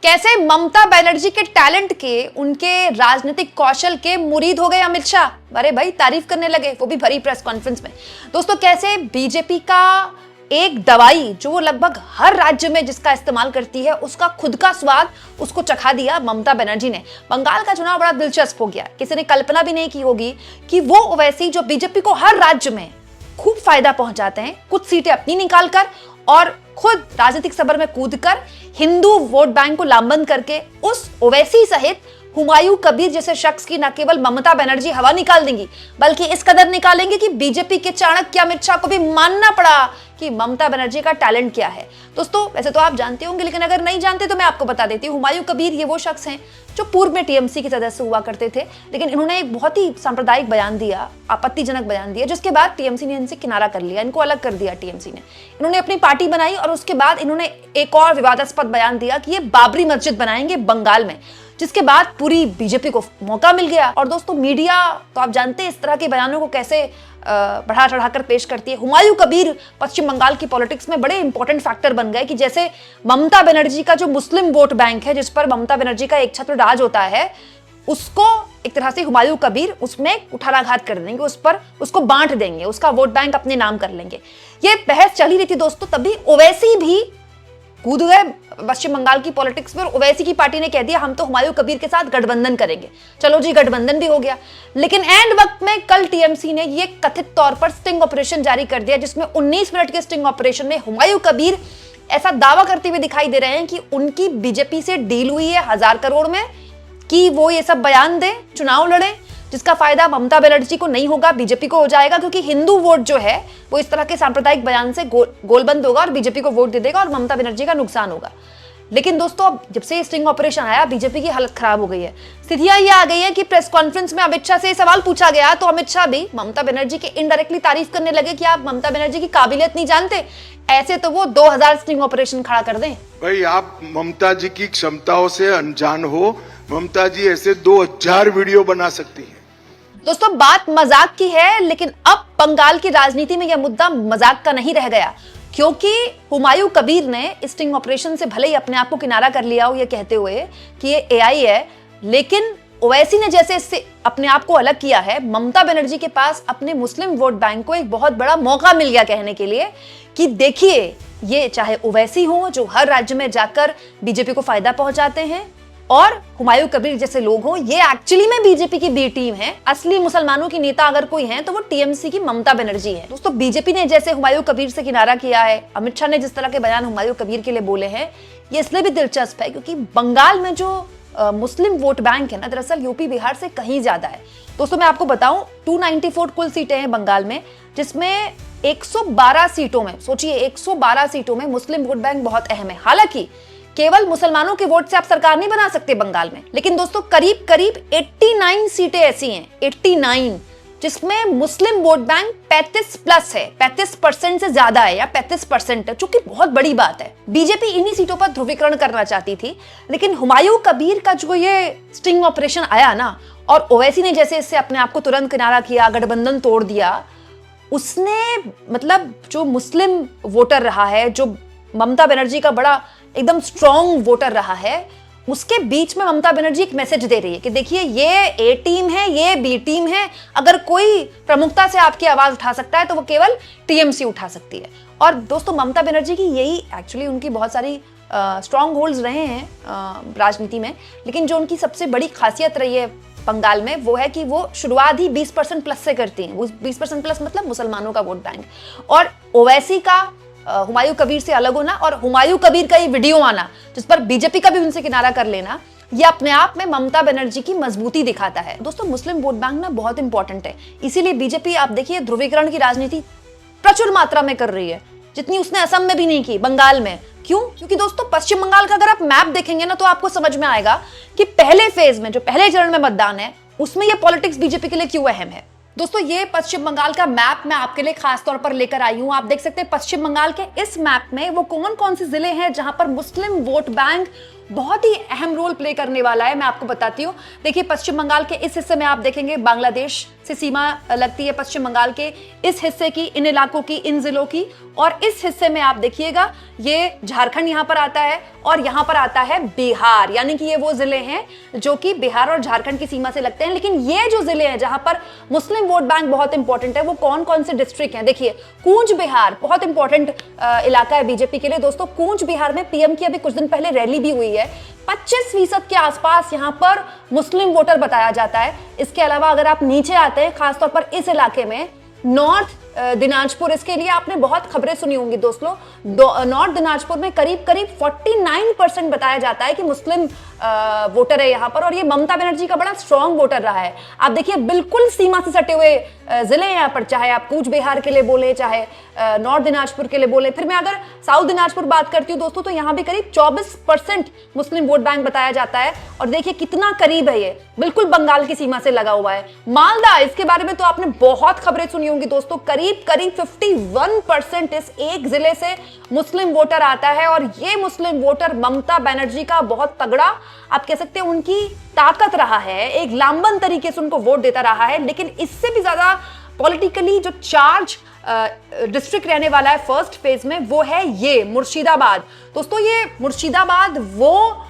कैसे ममता बनर्जी के टैलेंट के, उनके राजनीतिक कौशल के मुरीद हो गए अमित शाह। अरे भाई तारीफ करने लगे, वो भी भरी प्रेस कॉन्फ्रेंस में। दोस्तों कैसे बीजेपी का एक दवाई जो वो लगभग हर राज्य में जिसका इस्तेमाल करती है, उसका खुद का स्वाद उसको चखा दिया ममता बनर्जी ने। बंगाल का चुनाव बड़ा दिलचस्प हो गया। किसी ने कल्पना भी नहीं की होगी कि वो ओवैसी जो बीजेपी को हर राज्य में खूब फायदा पहुंचाते हैं, कुछ सीटें अपनी निकालकर और खुद राजनीतिक सबर में कूदकर हिंदू वोट बैंक को लामबंद करके उस ओवैसी सहित हुमायूं कबीर जैसे शख्स की न केवल ममता बनर्जी हवा निकाल देंगी, बल्कि इस कदर निकालेंगे कि बीजेपी के चाणक्य अमित शाह को भी मानना पड़ा कि ममता बनर्जी का टैलेंट क्या है। दोस्तों वैसे तो आप जानते होंगे, लेकिन अगर नहीं जानते तो मैं आपको बता देती हूँ। हुमायूं कबीर ये वो शख्स हैं जो पूर्व में टीएमसी के सदस्य हुआ करते थे, लेकिन इन्होंने एक बहुत ही सांप्रदायिक बयान दिया, आपत्तिजनक बयान दिया, जिसके बाद टीएमसी ने इनसे किनारा कर लिया, इनको अलग कर दिया टीएमसी ने। इन्होंने अपनी पार्टी बनाई और उसके बाद इन्होंने एक और विवादास्पद बयान दिया कि ये बाबरी मस्जिद बनाएंगे बंगाल में, जिसके बाद पूरी बीजेपी को मौका मिल गया। और दोस्तों मीडिया तो आप जानते हैं इस तरह के बयानों को कैसे बढ़ा चढ़ाकर पेश करती है। हुमायूं कबीर पश्चिम बंगाल की पॉलिटिक्स में बड़े इंपॉर्टेंट फैक्टर बन गए कि जैसे ममता बनर्जी का जो मुस्लिम वोट बैंक है, जिस पर ममता बनर्जी का एक छत्र राज होता है, उसको एक तरह से हुमायूं कबीर उसमें कुठाराघात कर देंगे, उस पर उसको बांट देंगे, उसका वोट बैंक अपने नाम कर लेंगे। ये बहस चली रही थी दोस्तों, तभी ओवैसी भी कूद गए पश्चिम बंगाल की पॉलिटिक्स में। ओवैसी की पार्टी ने कह दिया हम तो हुमायूं कबीर के साथ गठबंधन करेंगे। चलो जी, गठबंधन भी हो गया। लेकिन एंड वक्त में कल टीएमसी ने ये कथित तौर पर स्टिंग ऑपरेशन जारी कर दिया, जिसमें 19 मिनट के स्टिंग ऑपरेशन में हुमायूं कबीर ऐसा दावा करते हुए दिखाई दे रहे हैं कि उनकी बीजेपी से डील हुई है 1000 करोड़ में, कि वो ये सब बयान दें, चुनाव लड़े, जिसका फायदा ममता बनर्जी को नहीं होगा, बीजेपी को हो जाएगा, क्योंकि हिंदू वोट जो है वो इस तरह के सांप्रदायिक बयान से गोलबंद होगा और बीजेपी को वोट दे देगा और ममता बनर्जी का नुकसान होगा। लेकिन दोस्तों अब जब से स्टिंग ऑपरेशन आया, बीजेपी की हालत खराब हो गई है। स्थितियां ये आ गई है कि प्रेस कॉन्फ्रेंस में अमित शाह से सवाल पूछा गया तो अमित शाह भी ममता बनर्जी की इनडायरेक्टली तारीफ करने लगे कि आप ममता बनर्जी की काबिलियत नहीं जानते, ऐसे तो वो 2000 स्टिंग ऑपरेशन खड़ा कर दें। भाई आप ममता जी की क्षमताओं से अनजान हो। ममता जी ऐसे 2000 वीडियो बना सकती है। दोस्तों बात मजाक की है, लेकिन अब बंगाल की राजनीति में यह मुद्दा मजाक का नहीं रह गया, क्योंकि हुमायूं कबीर ने स्टिंग ऑपरेशन से भले ही अपने आप को किनारा कर लिया हो ये कहते हुए कि ये एआई है, लेकिन ओवैसी ने जैसे इससे अपने आप को अलग किया है, ममता बनर्जी के पास अपने मुस्लिम वोट बैंक को एक बहुत बड़ा मौका मिल गया कहने के लिए कि देखिए ये चाहे ओवैसी हो जो हर राज्य में जाकर बीजेपी को फायदा पहुंचाते हैं, और हुमायूं कबीर जैसे लोग हों, ये एक्चुअली में बीजेपी की बी टीम है। असली मुसलमानों की नेता अगर कोई है तो वो टीएमसी की ममता बनर्जी है। दोस्तों बीजेपी ने जैसे हुमायूं कबीर से किनारा किया है, अमित शाह ने जिस तरह के बयान हुमायूं कबीर के लिए बोले हैं, ये इसलिए भी दिलचस्प है क्योंकि बंगाल में जो मुस्लिम वोट बैंक है ना, दरअसल यूपी बिहार से कहीं ज्यादा है। दोस्तों मैं आपको बताऊं 294 कुल सीटें हैं बंगाल में, जिसमें 112 सीटों में, सोचिए 112 सीटों में मुस्लिम वोट बैंक बहुत अहम है। हालांकि केवल मुसलमानों के वोट से आप सरकार नहीं बना सकते बंगाल में, लेकिन दोस्तों करीब करीब 89 सीटें ऐसी हैं, 89, जिसमें मुस्लिम वोट बैंक 35 प्लस है, 35% से ज्यादा है या 35% है, जो कि बहुत बड़ी बात है। बीजेपी इन्हीं सीटों पर ध्रुवीकरण करना चाहती थी, लेकिन हुमायूं कबीर का जो ये स्टिंग ऑपरेशन आया ना, और ओवैसी ने जैसे इससे अपने आप को तुरंत किनारा किया, गठबंधन तोड़ दिया, उसने मतलब जो मुस्लिम वोटर रहा है, जो ममता बनर्जी का बड़ा एकदम स्ट्रॉन्ग वोटर रहा है, उसके बीच में ममता बनर्जी एक मैसेज दे रही है कि देखिए ये ए टीम है, ये बी टीम है, अगर कोई प्रमुखता से आपकी आवाज उठा सकता है तो वो केवल टीएमसी उठा सकती है। और दोस्तों ममता बनर्जी की यही एक्चुअली उनकी बहुत सारी स्ट्रॉन्ग होल्ड्स रहे हैं राजनीति में, लेकिन जो उनकी सबसे बड़ी खासियत रही है बंगाल में वो है कि वो शुरुआत ही 20% प्लस से करती हैं। वो 20% प्लस मतलब मुसलमानों का वोट बैंक। और ओवैसी का हुमायूं कबीर से अलग होना और हुमायूं कबीर का ये वीडियो आना जिस पर बीजेपी का भी उनसे किनारा कर लेना, ये अपने आप में ममता बनर्जी की मजबूती दिखाता है। दोस्तों मुस्लिम वोट बैंक ना बहुत इंपॉर्टेंट है, इसीलिए बीजेपी आप देखिए ध्रुवीकरण की राजनीति प्रचुर मात्रा में कर रही है, जितनी उसने असम में भी नहीं की, बंगाल में। क्यों? क्योंकि दोस्तों पश्चिम बंगाल का अगर आप मैप देखेंगे ना तो आपको समझ में आएगा कि पहले फेज में, जो पहले चरण में मतदान है, उसमें यह पॉलिटिक्स बीजेपी के लिए क्यों अहम है। दोस्तों ये पश्चिम बंगाल का मैप मैं आपके लिए खास तौर पर लेकर आई हूं। आप देख सकते हैं पश्चिम बंगाल के इस मैप में वो कौन कौन से जिले हैं जहां पर मुस्लिम वोट बैंक बहुत ही अहम रोल प्ले करने वाला है। मैं आपको बताती हूँ, देखिए पश्चिम बंगाल के इस हिस्से में आप देखेंगे बांग्लादेश से सीमा लगती है, पश्चिम बंगाल के इस हिस्से की, इन इलाकों की, इन जिलों की, और इस हिस्से में आप देखिएगा ये झारखंड यहां पर आता है और यहां पर आता है बिहार, यानी कि ये वो जिले हैं जो कि बिहार और झारखंड की सीमा से लगते हैं। लेकिन ये जो जिले हैं जहां पर मुस्लिम वोट बैंक बहुत इंपॉर्टेंट है, वो कौन कौन से डिस्ट्रिक्ट हैं? देखिए कूच बिहार बहुत इंपॉर्टेंट इलाका है बीजेपी के लिए दोस्तों। कूच बिहार में पीएम की अभी कुछ दिन पहले रैली भी हुई है। 25% के आसपास यहां पर मुस्लिम वोटर बताया जाता है। इसके अलावा अगर आप नीचे आते हैं, खासतौर पर इस इलाके में नॉर्थ दिनाजपुर, इसके लिए आपने बहुत खबरें सुनी होंगी दोस्तों। नॉर्थ दिनाजपुर में करीब 49% बताया जाता है कि मुस्लिम वोटर है यहां पर, और ये ममता बनर्जी का बड़ा स्ट्रांग वोटर रहा है। आप देखिए बिल्कुल सीमा से सटे हुए जिले हैं यहां पर, चाहे आप कूच बिहार के लिए बोले, चाहे नॉर्थ दिनाजपुर के लिए बोले। फिर मैं अगर साउथ दिनाजपुर बात करती हूँ दोस्तों, तो यहां भी करीब 24% मुस्लिम वोट बैंक बताया जाता है। और देखिए कितना करीब है, ये बिल्कुल बंगाल की सीमा से लगा हुआ है। मालदा, इसके बारे में तो आपने बहुत खबरें सुनी होंगी दोस्तों। करीब 51% इस एक जिले से मुस्लिम वोटर आता है, और ये मुस्लिम वोटर ममता बनर्जी का बहुत तगड़ा, आप कह सकते हैं उनकी ताकत रहा है, एक लामबंद तरीके से उनको वोट देता रहा है। लेकिन इससे भी ज्यादा पॉलिटिकली जो चार्ज डिस्ट्रिक्ट रहने वाला है फर्स्ट फेज में, वो है ये मुर्शिदाबाद। दोस्तों ये मुर्शिदाबाद वो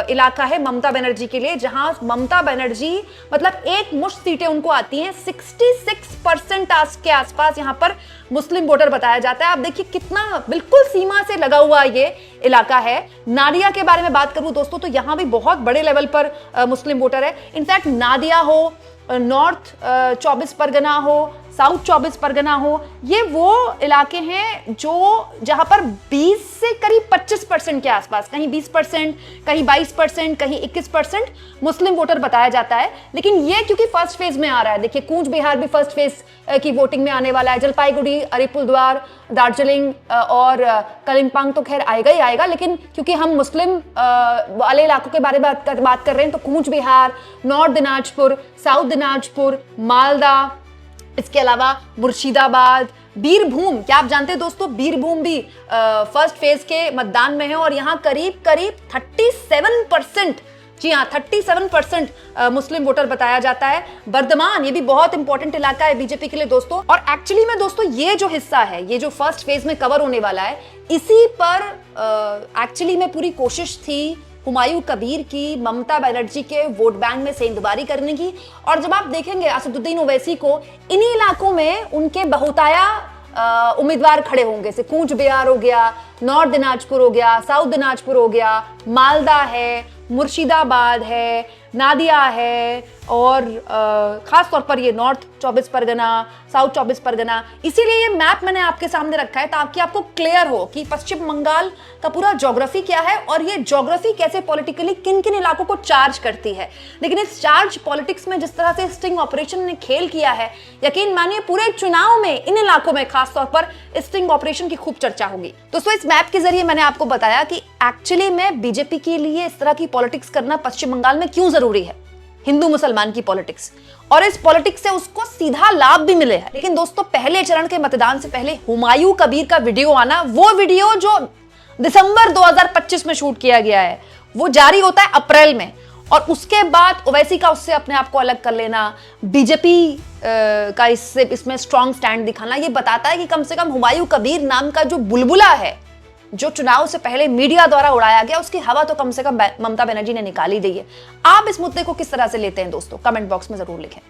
इलाका है ममता बनर्जी के लिए, जहां ममता बनर्जी मतलब एक मुश्त सीटें उनको आती हैं। 66% के आसपास यहां पर मुस्लिम वोटर बताया जाता है। आप देखिए कितना बिल्कुल सीमा से लगा हुआ ये इलाका है। नादिया के बारे में बात करूं दोस्तों, तो यहां भी बहुत बड़े लेवल पर मुस्लिम वोटर है। इनफैक्ट नादिया हो, नॉर्थ 24 परगना हो, साउथ 24 परगना हो, ये वो इलाके हैं जो जहां पर 20 से करीब 25% के आसपास, कहीं 20%, कहीं 22%, कहीं 21% मुस्लिम वोटर बताया जाता है। लेकिन ये क्योंकि फर्स्ट फेज में आ रहा है, देखिए कूच बिहार भी फर्स्ट फेज की वोटिंग में आने वाला है। जलपाईगुड़ी, अलीपुरद्वार, दार्जिलिंग और कलिम्पोंग तो खैर आएगा ही आएगा, लेकिन क्योंकि हम मुस्लिम वाले इलाकों के बारे में बात कर रहे हैं, तो कूच बिहार, नॉर्थ दिनाजपुर, साउथ दिनाजपुर, मालदा, इसके अलावा मुर्शिदाबाद, बीरभूम, क्या आप जानते हैं दोस्तों बीरभूम भी फर्स्ट फेज के मतदान में है, और यहां करीब 37%, जी हाँ 37% मुस्लिम वोटर बताया जाता है। बर्धमान, ये भी बहुत इंपॉर्टेंट इलाका है बीजेपी के लिए दोस्तों। और एक्चुअली में दोस्तों ये जो हिस्सा है, ये जो फर्स्ट फेज में कवर होने वाला है, इसी पर एक्चुअली में पूरी कोशिश थी हुमायूं कबीर की ममता बनर्जी के वोट बैंक में सेंधमारी करने की। और जब आप देखेंगे असदुद्दीन ओवैसी को, इन्हीं इलाकों में उनके बहुताया उम्मीदवार खड़े होंगे, जैसे कूच बिहार हो गया, नॉर्थ दिनाजपुर हो गया, साउथ दिनाजपुर हो गया, मालदा है, मुर्शिदाबाद है, नादिया है, और खास तौर पर ये नॉर्थ 24 परगना, साउथ 24 परगना। इसीलिए ये मैप मैंने आपके सामने रखा है ताकि आपको क्लियर हो कि पश्चिम बंगाल का पूरा ज्योग्राफी क्या है, और ये ज्योग्राफी कैसे पॉलिटिकली किन किन इलाकों को चार्ज करती है। लेकिन इस चार्ज पॉलिटिक्स में जिस तरह से स्टिंग ऑपरेशन ने खेल किया है, यकीन मानिए पूरे चुनाव में इन इलाकों में खासतौर पर स्टिंग ऑपरेशन की खूब चर्चा होगी। दोस्तों इस मैप के जरिए मैंने आपको बताया कि एक्चुअली में बीजेपी के लिए इस तरह की पॉलिटिक्स करना पश्चिम बंगाल में क्यों जरूरी है, हिंदू मुसलमान की पॉलिटिक्स, और इस पॉलिटिक्स से उसको सीधा लाभ भी मिले है। लेकिन दोस्तों पहले चरण के मतदान से पहले हुमायूं कबीर का वीडियो आना, वो वीडियो जो दिसंबर 2025 में शूट किया गया है, वो जारी होता है अप्रैल में, और उसके बाद ओवैसी का उससे अपने आप को अलग कर लेना, बीजेपी का इसमें स्ट्रॉन्ग स्टैंड दिखाना, ये बताता है कि कम से कम हुमायूं कबीर नाम का जो बुलबुला है, जो चुनाव से पहले मीडिया द्वारा उड़ाया गया, उसकी हवा तो कम से कम ममता बनर्जी ने निकाली दी है। आप इस मुद्दे को किस तरह से लेते हैं दोस्तों, कमेंट बॉक्स में जरूर लिखें।